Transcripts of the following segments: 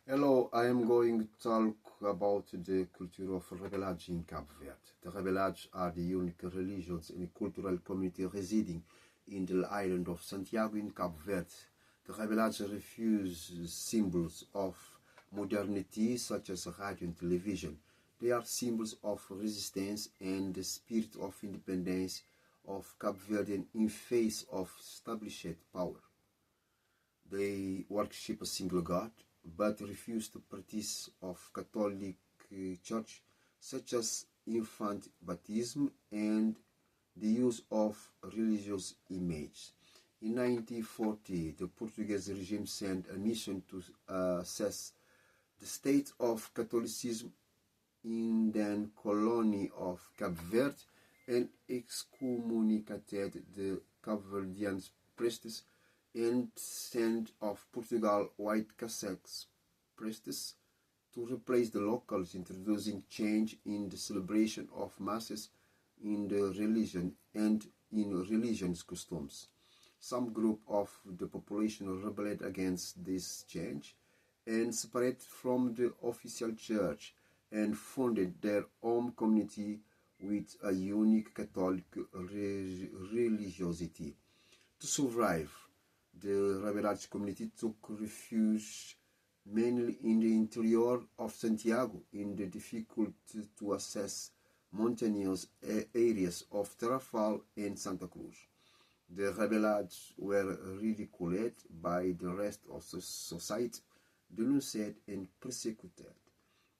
Hello, I am going to talk about the culture of Rabelados in Cape Verde. The Rabelados are the unique religious and cultural community residing in the island of Santiago in Cape Verde. The Rabelados refuse symbols of modernity such as radio and television. They are symbols of resistance and the spirit of independence of Cape Verde in face of established power. They worship a single God, but refuse to practice of Catholic Church, such as infant baptism and the use of religious images. In 1940, the Portuguese regime sent a mission to assess the state of Catholicism in the colony of Cape Verde and excommunicated the Cape Verdean priests and sent of Portugal white Catholics priests to replace the locals, introducing change in the celebration of masses in the religion and in religious customs. Some group of the population rebelled against this change and separated from the official church and founded their own community with a unique Catholic religiosity. To survive, the Rabelados community took refuge mainly in the interior of Santiago, in the difficult to access mountainous areas of Tarrafal and Santa Cruz. The Rabelados were ridiculed by the rest of society, denuncied and persecuted.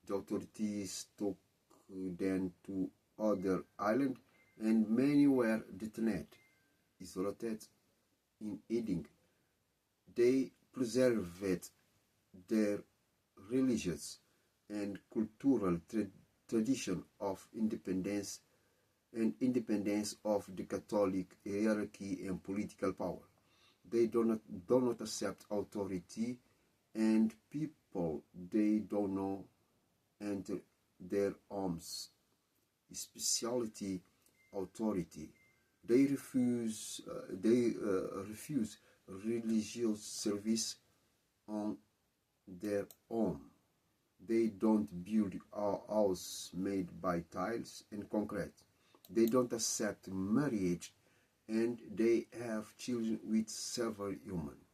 The authorities took them to other islands and many were detained, isolated in hiding. They preserved their religious and cultural tradition of independence of the Catholic hierarchy and political power. They do not accept authority and people they don't know enter their homes, especially authority. They refuse religious service on their own. They don't build a house made by tiles and concrete. They don't accept marriage and they have children with several humans.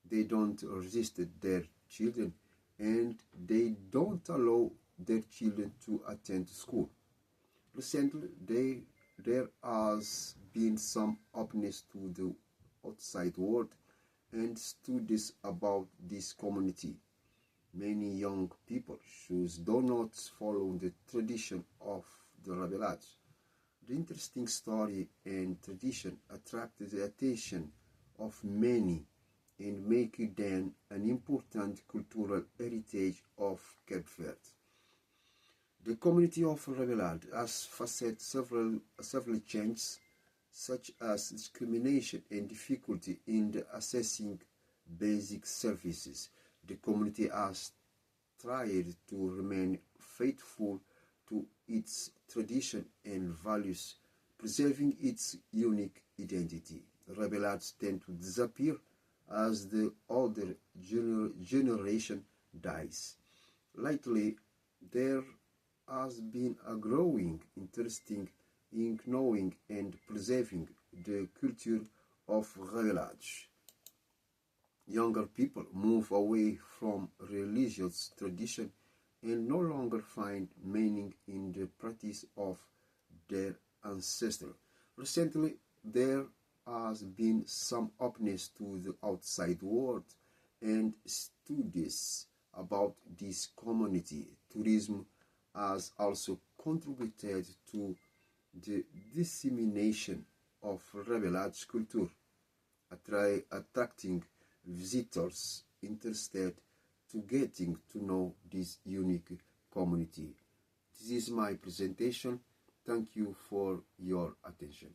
They don't resist their children and they don't allow their children to attend school. Recently, there has been some openness to the outside world and studies about this community. Many young people do not follow the tradition of the Rabelados. The interesting story and tradition attracted the attention of many and make them an important cultural heritage of Cape Verde. The community of Rabelados has faced several changes, such as discrimination and difficulty in accessing basic services. The community has tried to remain faithful to its tradition and values, preserving its unique identity. Rabelados tend to disappear as the older generation dies. Lately, there has been a growing interest in knowing and preserving the culture of Rabelados. Younger people move away from religious tradition and no longer find meaning in the practice of their ancestors. Recently, there has been some openness to the outside world and studies about this community. Tourism has also contributed to the dissemination of Rabelados culture, attracting visitors interested to getting to know this unique community. This is my presentation. Thank you for your attention.